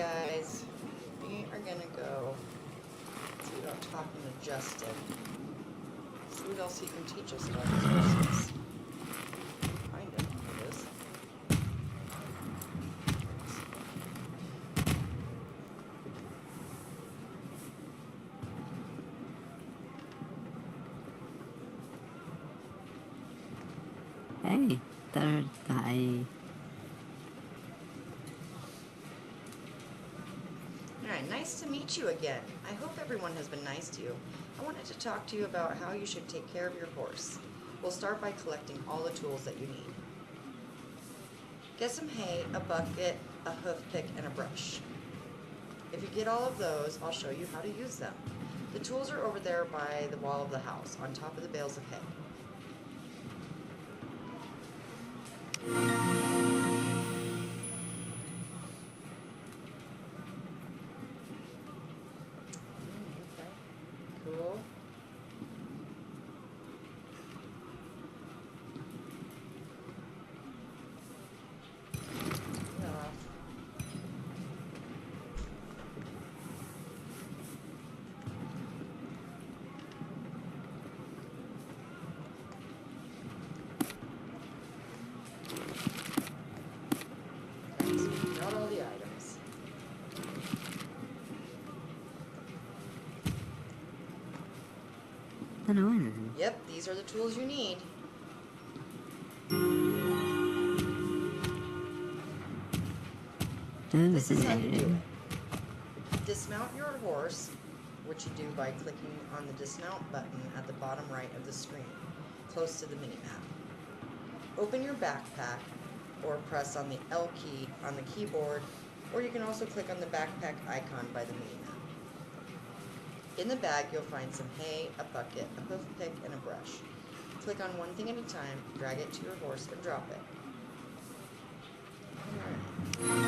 guys, we are gonna go see about talking to Justin. See what else he can teach us about his horses. Find him, it is. Hey, third guy. Alright, nice to meet you again. I hope everyone has been nice to you. I wanted to talk to you about how you should take care of your horse. We'll start by collecting all the tools that you need. Get some hay, a bucket, a hoof pick, and a brush. If you get all of those, I'll show you how to use them. The tools are over there by the wall of the house, on top of the bales of hay. Cool. Got all the items. Yep, these are the tools you need. This is how you do it. Dismount your horse, which you do by clicking on the dismount button at the bottom right of the screen, close to the mini-map. Open your backpack, or press on the L key on the keyboard, or you can also click on the backpack icon by the mini-map. In the bag, you'll find some hay, a bucket, a hoof pick, and a brush. Click on one thing at a time, drag it to your horse, and drop it. Alright.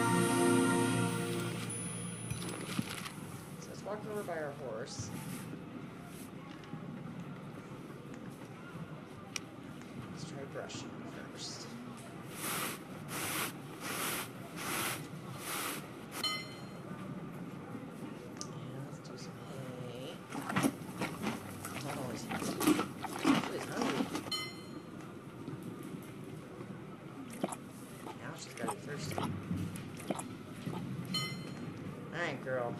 So let's walk over by our horse. Let's try brushing first. Alright, girl.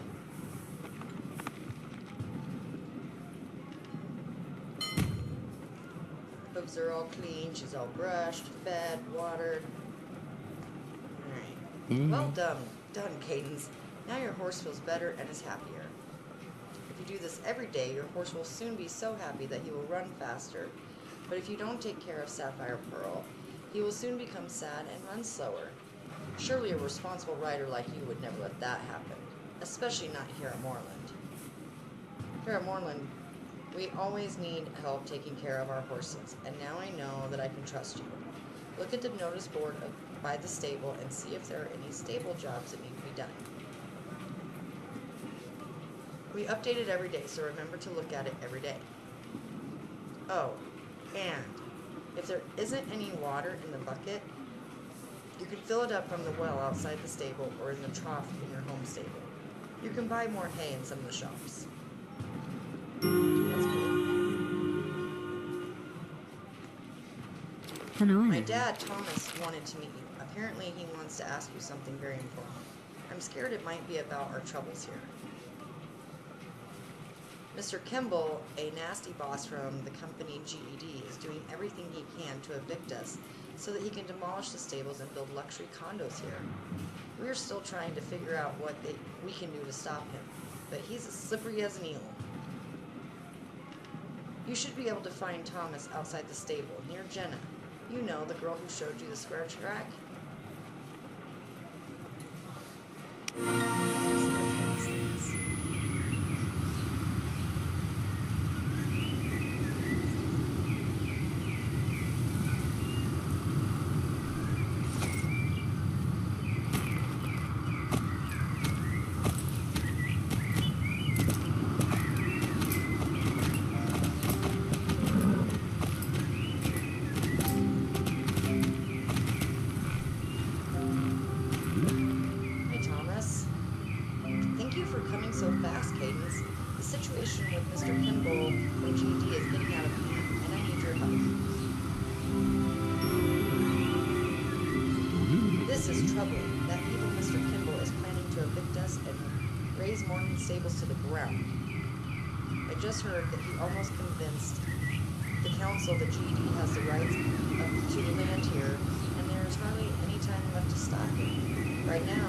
Hooves are all clean. She's all brushed, fed, watered. Alright. Well done. Done, Cadence. Now your horse feels better and is happier. If you do this every day, your horse will soon be so happy that he will run faster. But if you don't take care of Sapphire Pearl, he will soon become sad and run slower. Surely a responsible rider like you would never let that happen, especially not here at Moorland. Here at Moorland, we always need help taking care of our horses, and now I know that I can trust you. Look at the notice board by the stable and see if there are any stable jobs that need to be done. We update it every day, so remember to look at it every day. Oh, and if there isn't any water in the bucket, you can fill it up from the well outside the stable or in the trough in your home stable. You can buy more hay in some of the shops. That's cool. My dad, Thomas, wanted to meet you. Apparently he wants to ask you something very important. I'm scared it might be about our troubles here. Mr. Kimball, a nasty boss from the company G.E.D, is doing everything he can to evict us so that he can demolish the stables and build luxury condos here. We are still trying to figure out what we can do to stop him, but he's as slippery as an eel. You should be able to find Thomas outside the stable, near Jenna. You know, the girl who showed you the square track? situation with Mr. Kimball from G.E.D is getting out of hand, and I need your help. This is trouble. That evil Mr. Kimball is planning to evict us and raze Moorland Stables to the ground. I just heard that he almost convinced the council that G.E.D has the rights to the land here, and there is hardly any time left to stop him. Right now,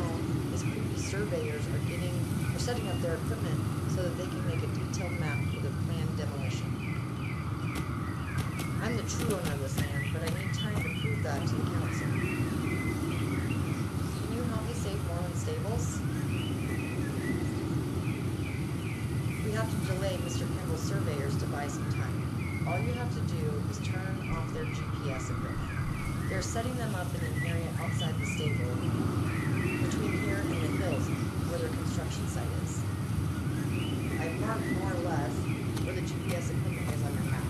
his creepy surveyors are setting up their equipment so that they can make a detailed map for the planned demolition. I'm the true owner of this land, but I need time to prove that to the council. Can you help me save Moorland Stables? We have to delay Mr. Kimball's surveyors to buy some time. All you have to do is turn off their GPS equipment. They're setting them up in an area outside the stable, between here and the hills where their construction site is. I've marked more or less where the GPS equipment is on your map.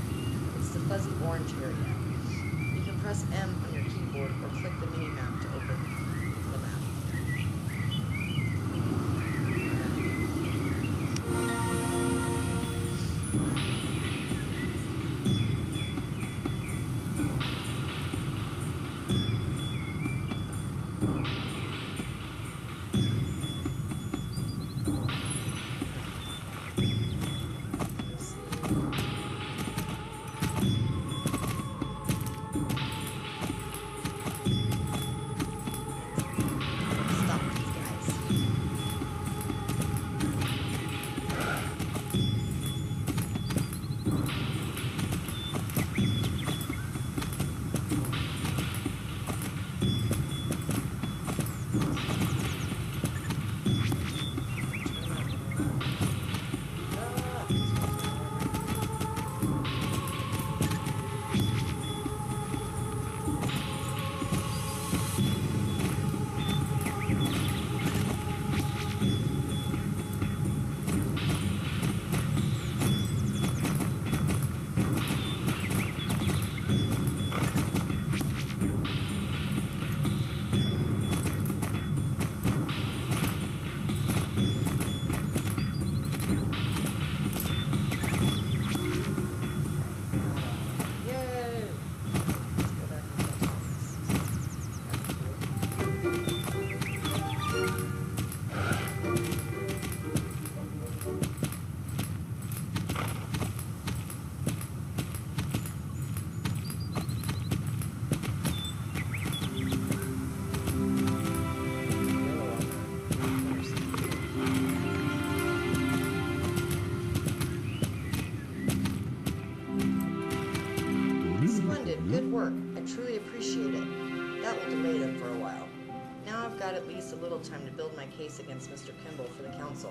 It's the fuzzy orange area. You can press M on your keyboard or click the mini-map to open the map. Good work. I truly appreciate it. That will delay them for a while. Now I've got at least a little time to build my case against Mr. Kimball for the council.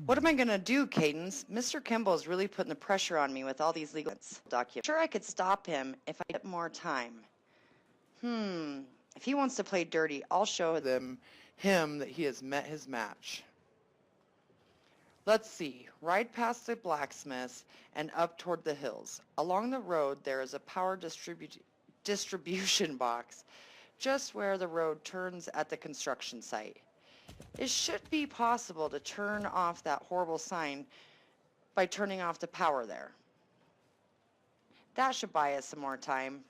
What am I going to do, Cadence? Mr. Kimball is really putting the pressure on me with all these legal documents. Sure, I could stop him if I get more time. If he wants to play dirty, I'll show him that he has met his match. Let's see, right past the blacksmiths and up toward the hills. Along the road there is a power distribution box just where the road turns at the construction site. It should be possible to turn off that horrible sign by turning off the power there. That should buy us some more time.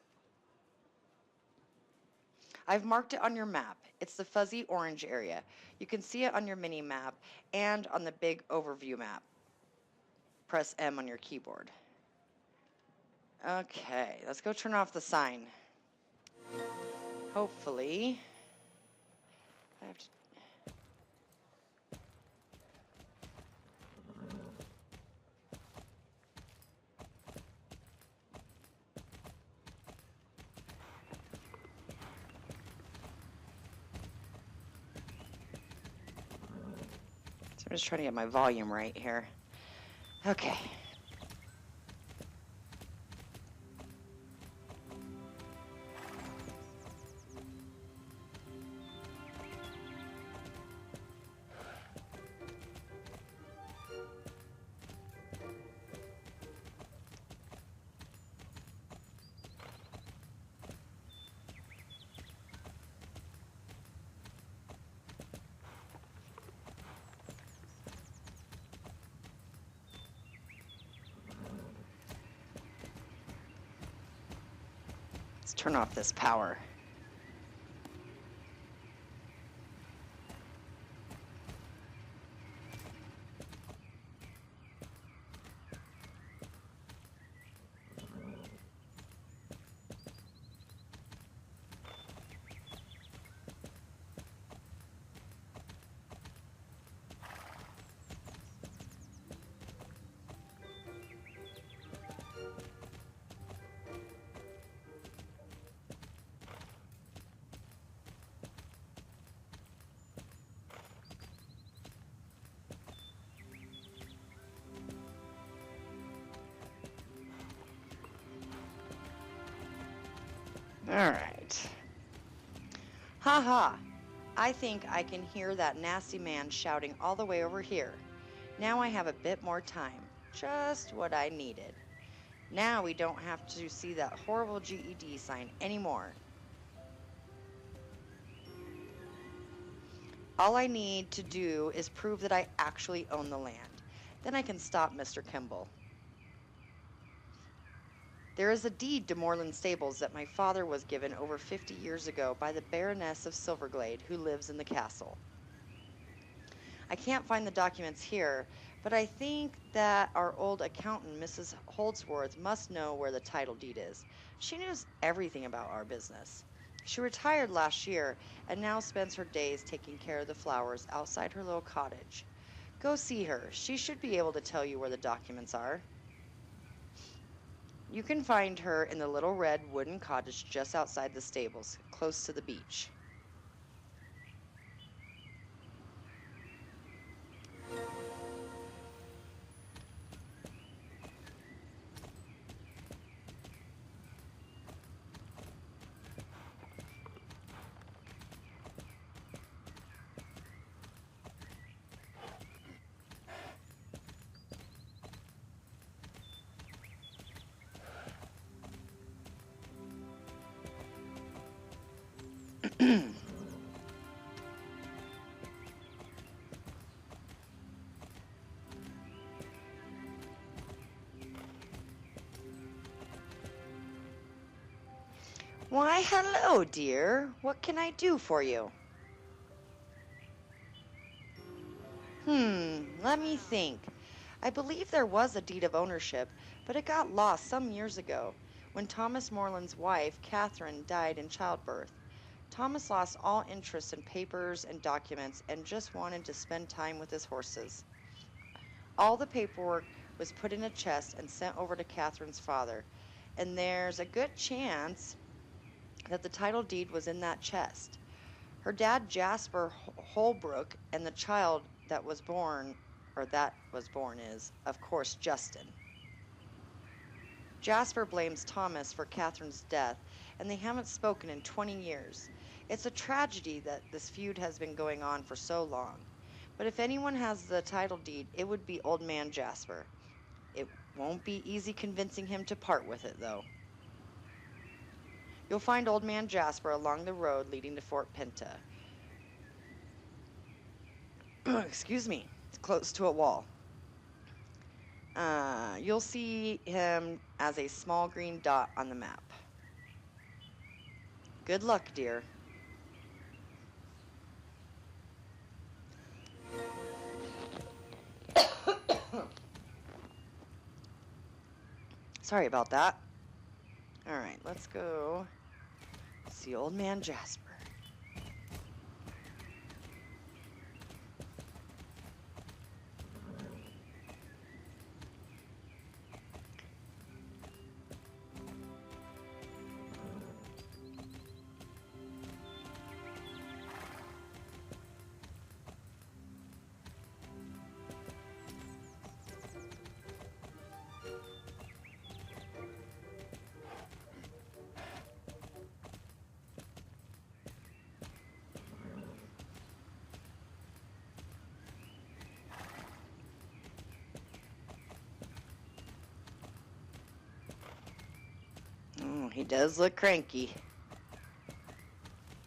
I've marked it on your map. It's the fuzzy orange area. You can see it on your mini map and on the big overview map. Press M on your keyboard. Okay, let's go turn off the sign. Hopefully. I have to... I'm just trying to get my volume right here. Okay. Let's turn off this power. Alright. Haha. I think I can hear that nasty man shouting all the way over here. Now I have a bit more time. Just what I needed. Now we don't have to see that horrible G.E.D. sign anymore. All I need to do is prove that I actually own the land. Then I can stop Mr. Kimball. There is a deed to Moorland Stables that my father was given over 50 years ago by the Baroness of Silverglade, who lives in the castle. I can't find the documents here, but I think that our old accountant, Mrs. Holdsworth, must know where the title deed is. She knows everything about our business. She retired last year and now spends her days taking care of the flowers outside her little cottage. Go see her. She should be able to tell you where the documents are. You can find her in the little red wooden cottage just outside the stables, close to the beach. Why, hello, dear. What can I do for you? Let me think. I believe there was a deed of ownership, but it got lost some years ago when Thomas Moorland's wife, Catherine, died in childbirth. Thomas lost all interest in papers and documents and just wanted to spend time with his horses. All the paperwork was put in a chest and sent over to Catherine's father, and there's a good chance that the title deed was in that chest. Her dad, Jasper Holbrook, and the child that was born is, of course, Justin. Jasper blames Thomas for Catherine's death, and they haven't spoken in 20 years. It's a tragedy that this feud has been going on for so long. But if anyone has the title deed, it would be old Man Jasper. It won't be easy convincing him to part with it, though. You'll find old Man Jasper along the road leading to Fort Pinta. Excuse me. It's close to a wall. You'll see him as a small green dot on the map. Good luck, dear. Sorry about that. Alright, let's go see old Man Jasper. He does look cranky.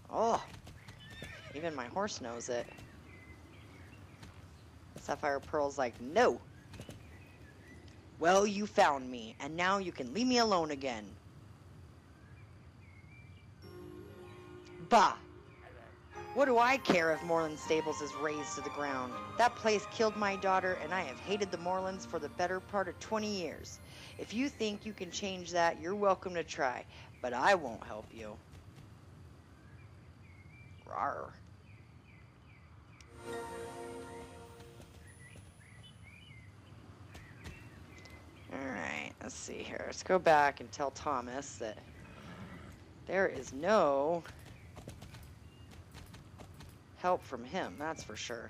Oh, even my horse knows it. Sapphire Pearl's like, no. Well, you found me, and now you can leave me alone again. Bah! What do I care if Moorland Stables is razed to the ground? That place killed my daughter, and I have hated the Moorlands for the better part of 20 years. If you think you can change that, you're welcome to try, but I won't help you. Rawr. Alright, let's see here. Let's go back and tell Thomas that there is no help from him, that's for sure.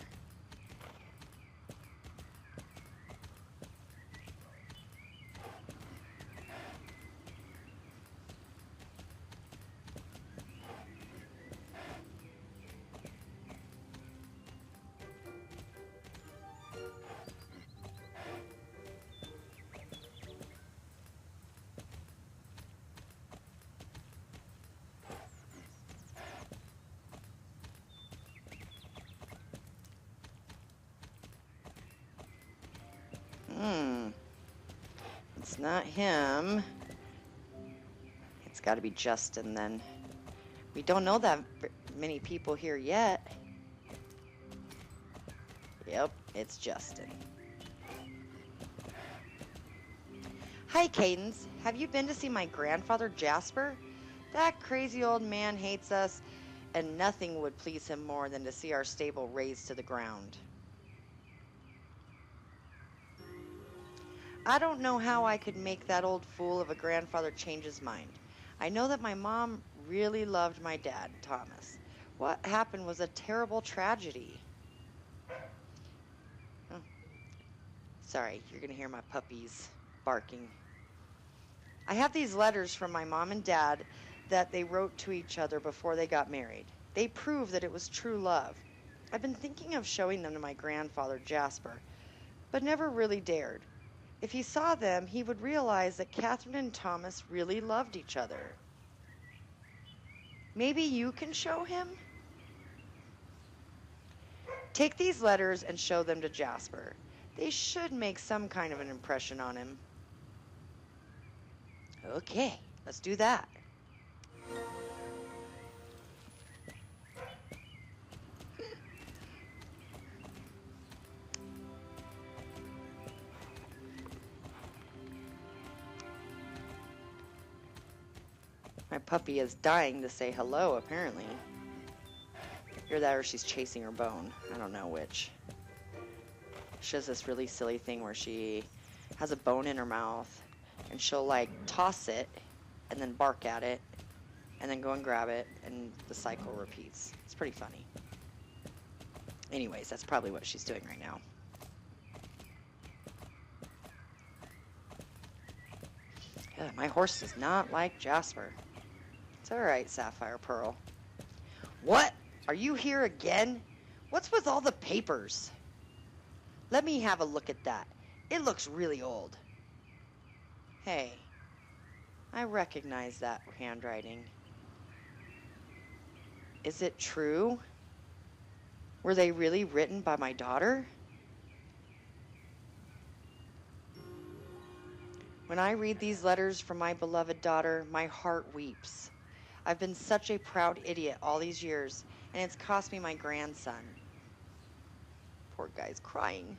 It's not him. It's got to be Justin then. We don't know that many people here yet. Yep, it's Justin. Hi, Cadence. Have you been to see my grandfather, Jasper? That crazy old man hates us, and nothing would please him more than to see our stable razed to the ground. I don't know how I could make that old fool of a grandfather change his mind. I know that my mom really loved my dad, Thomas. What happened was a terrible tragedy. Oh. Sorry, you're going to hear my puppies barking. I have these letters from my mom and dad that they wrote to each other before they got married. They prove that it was true love. I've been thinking of showing them to my grandfather, Jasper, but never really dared. If he saw them, he would realize that Catherine and Thomas really loved each other. Maybe you can show him? Take these letters and show them to Jasper. They should make some kind of an impression on him. Okay, let's do that. My puppy is dying to say hello, apparently. Either that or she's chasing her bone. I don't know which. She does this really silly thing where she has a bone in her mouth, and she'll, like, toss it, and then bark at it, and then go and grab it, and the cycle repeats. It's pretty funny. Anyways, that's probably what she's doing right now. Yeah, my horse does not like Jasper. It's alright, Sapphire Pearl. What? Are you here again? What's with all the papers? Let me have a look at that. It looks really old. Hey, I recognize that handwriting. Is it true? Were they really written by my daughter? When I read these letters from my beloved daughter, my heart weeps. I've been such a proud idiot all these years, and it's cost me my grandson. Poor guy's crying.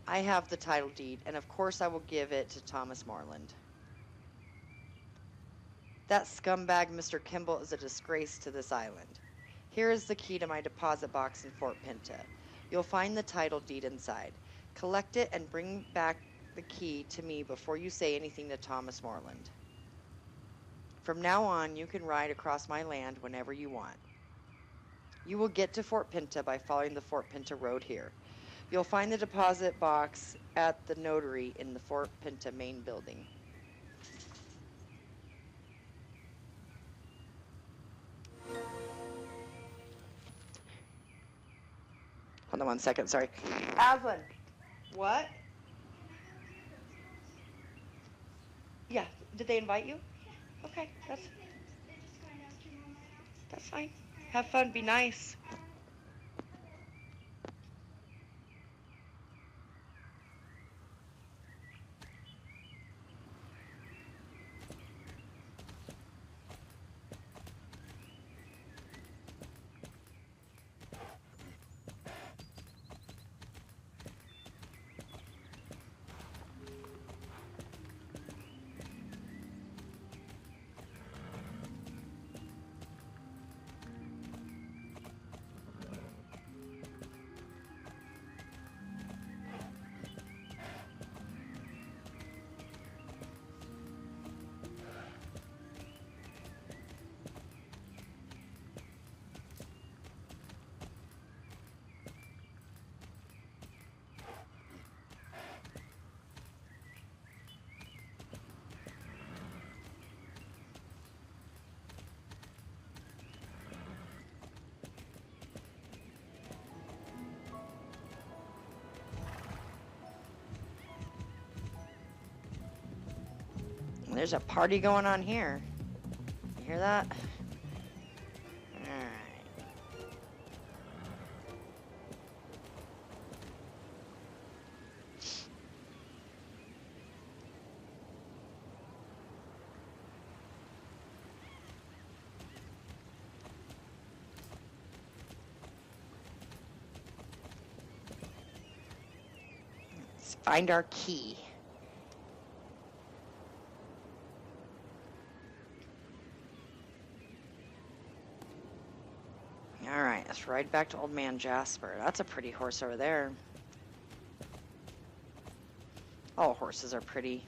I have the title deed, and of course I will give it to Thomas Moorland. That scumbag Mr. Kimball is a disgrace to this island. Here is the key to my deposit box in Fort Pinta. You'll find the title deed inside. Collect it and bring back the key to me before you say anything to Thomas Moorland. From now on, you can ride across my land whenever you want. You will get to Fort Pinta by following the Fort Pinta road here. You'll find the deposit box at the notary in the Fort Pinta main building. Hold on 1 second, sorry. Aslan! What? Yeah, did they invite you? Okay, that's fine. Have fun, be nice. There's a party going on here. You hear that? Alright. Let's find our key. Alright, let's ride back to old Man Jasper. That's a pretty horse over there. All horses are pretty.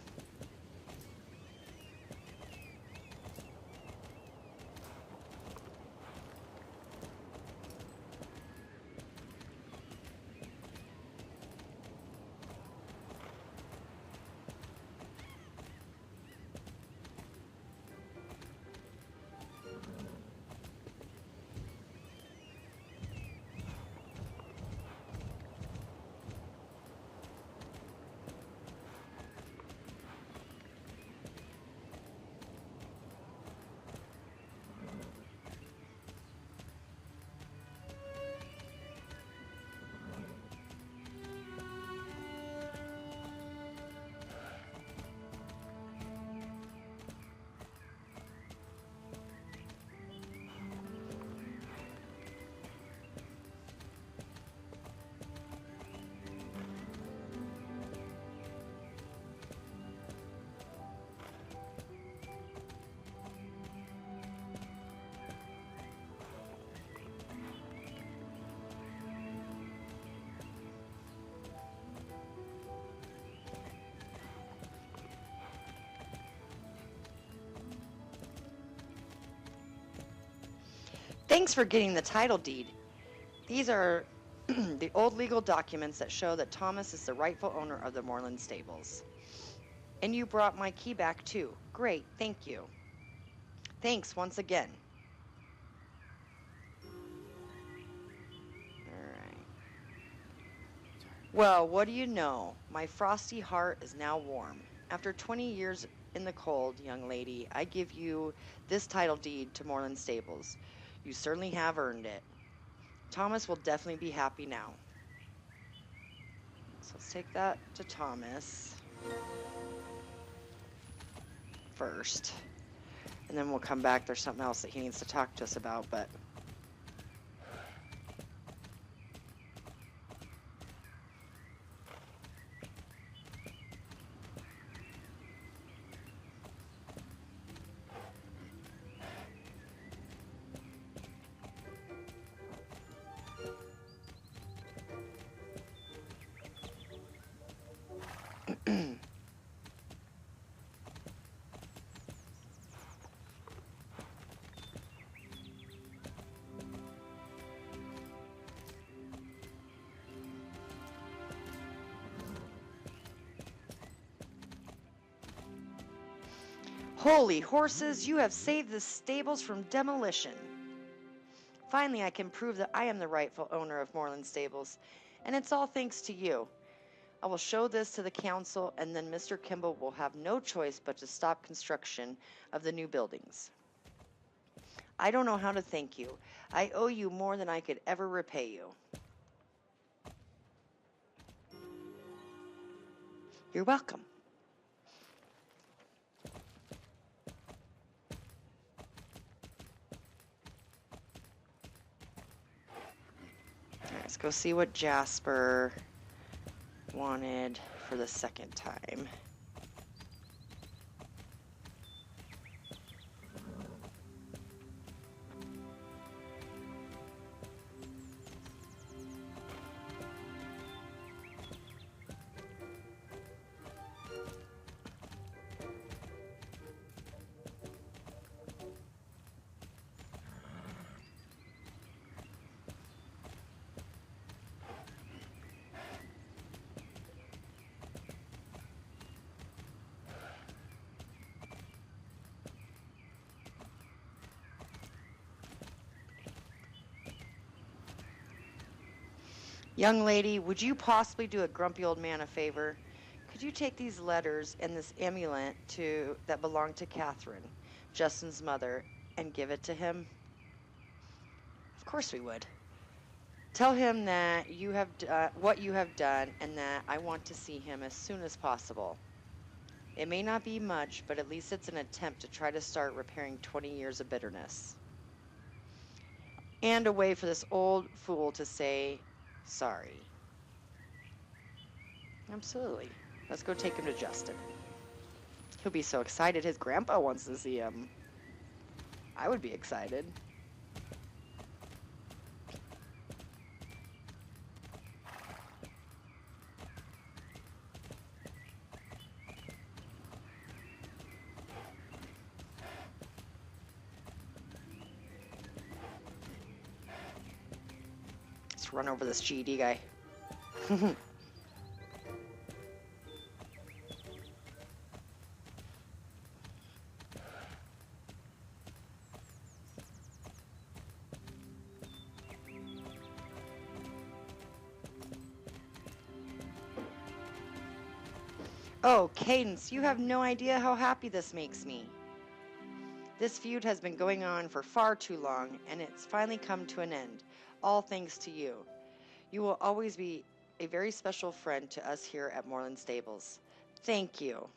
Thanks for getting the title deed. These are the old legal documents that show that Thomas is the rightful owner of the Moorland Stables. And you brought my key back too. Great, thank you. Thanks once again. Alright. Well, what do you know? My frosty heart is now warm. After 20 years in the cold, young lady, I give you this title deed to Moorland Stables. You certainly have earned it. Thomas will definitely be happy now. So let's take that to Thomas first. And then we'll come back. There's something else that he needs to talk to us about, but... Holy horses, you have saved the stables from demolition. Finally, I can prove that I am the rightful owner of Moorland Stables, and it's all thanks to you. I will show this to the council, and then Mr. Kimball will have no choice but to stop construction of the new buildings. I don't know how to thank you. I owe you more than I could ever repay you. You're welcome. Let's go see what Jasper wanted for the second time. Young lady, would you possibly do a grumpy old man a favor? Could Did you take these letters and this amulet that belonged to Catherine, Justin's mother, and give it to him? Of course we would. Tell him that you have what you have done and that I want to see him as soon as possible. It may not be much, but at least it's an attempt to try to start repairing 20 years of bitterness. And a way for this old fool to say sorry. Absolutely. Let's go take him to Justin. He'll be so excited his grandpa wants to see him. I would be excited. Let's run over this G.E.D guy. Oh, Cadence, you have no idea how happy this makes me. This feud has been going on for far too long, and it's finally come to an end, all thanks to you. You will always be a very special friend to us here at Moorland Stables. Thank you.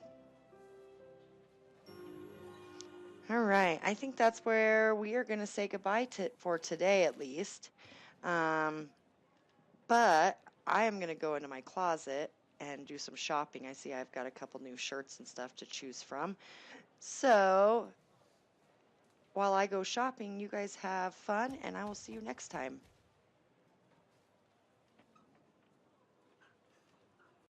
All right, I think that's where we are going to say goodbye for today, at least. But I am going to go into my closet and do some shopping. I see I've got a couple new shirts and stuff to choose from. So while I go shopping, you guys have fun, and I will see you next time.